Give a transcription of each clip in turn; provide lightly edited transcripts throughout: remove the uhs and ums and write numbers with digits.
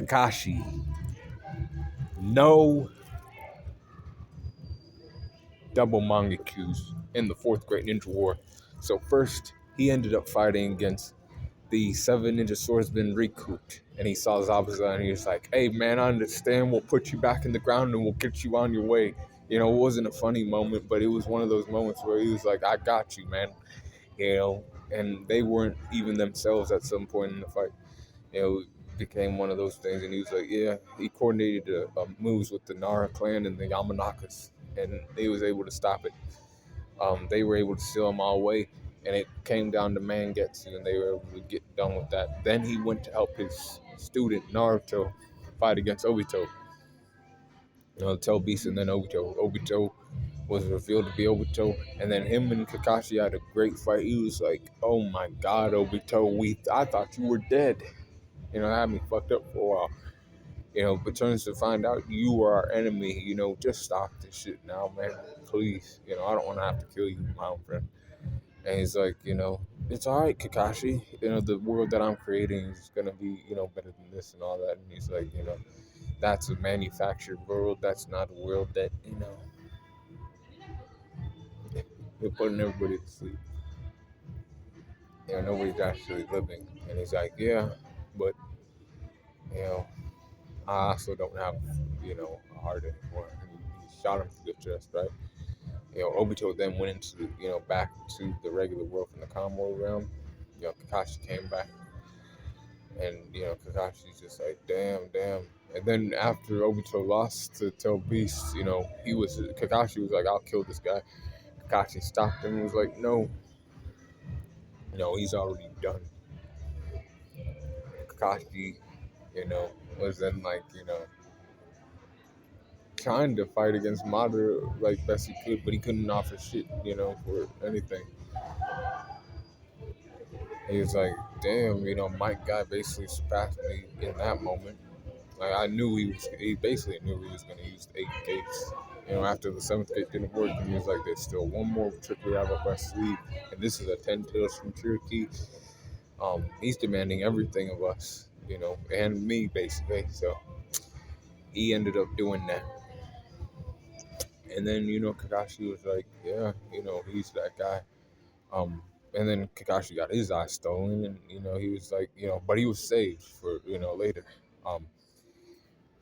Kakashi, no double Mangakyus in the fourth Great Ninja War. So first, he ended up fighting against the seven ninja swordsmen recouped, and he saw Zabuza, and he was like, "Hey man, I understand. We'll put you back in the ground, and we'll get you on your way." It wasn't a funny moment, but it was one of those moments where he was like, "I got you, man." And they weren't even themselves at some point in the fight. It became one of those things, and he was like, "Yeah." He coordinated moves with the Nara clan and the Yamanakas, and he was able to stop it. They were able to steal him all away, and it came down to Mangetsu, and they were able to get done with that. Then he went to help his student Naruto fight against Obito. Tell Beast and then Obito. Obito was revealed to be Obito, and then him and Kakashi had a great fight. He was like, "Oh my God, Obito, I thought you were dead." That had me fucked up for a while. But turns to find out you are our enemy. Just stop this shit now, man. Please. I don't want to have to kill you, my own friend. And he's like, it's all right, Kakashi. The world that I'm creating is going to be, better than this and all that. And he's like, that's a manufactured world. That's not a world that, you're putting everybody to sleep. Nobody's actually living. And he's like, yeah, but, I also don't have, a heart anymore. And he shot him through the chest, right? Obito then went into, back to the regular world from the Combo realm. Kakashi came back. And, Kakashi's just like, damn. And then after Obito lost to Tell Beast, Kakashi was like, I'll kill this guy. Kakashi stopped him and was like, no, he's already done. Kakashi, was then like, trying to fight against Madara like best he could, but he couldn't offer shit, for anything. He was like, damn, my guy basically surpassed me in that moment. Like, he basically knew he was going to use the 8 gates. After the 7th gate didn't work, and he was like, there's still one more trick we have up our sleeve, and this is a 10 tails from Cherokee. He's demanding everything of us, and me, basically. So he ended up doing that. And then, Kakashi was like, yeah, he's that guy. And then Kakashi got his eyes stolen, and, he was like, but he was saved for,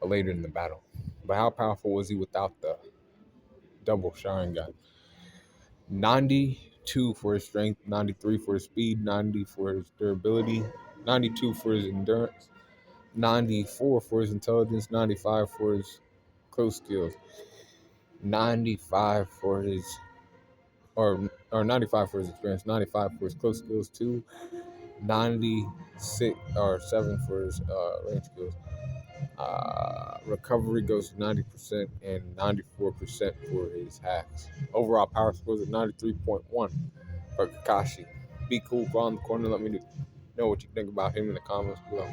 later in the battle. But how powerful was he without the double Sharingan? 92 for his strength, 93 for his speed, 90 for his durability, 92 for his endurance, 94 for his intelligence, 95 for his close skills, 95 for his or 95 for his experience, 95 for his close skills too, 96 or 7 for his range skills. Recovery goes to 90% and 94% for his hacks. Overall power scores at 93.1 for Kakashi. Be cool, follow in the corner. Let me know what you think about him in the comments below.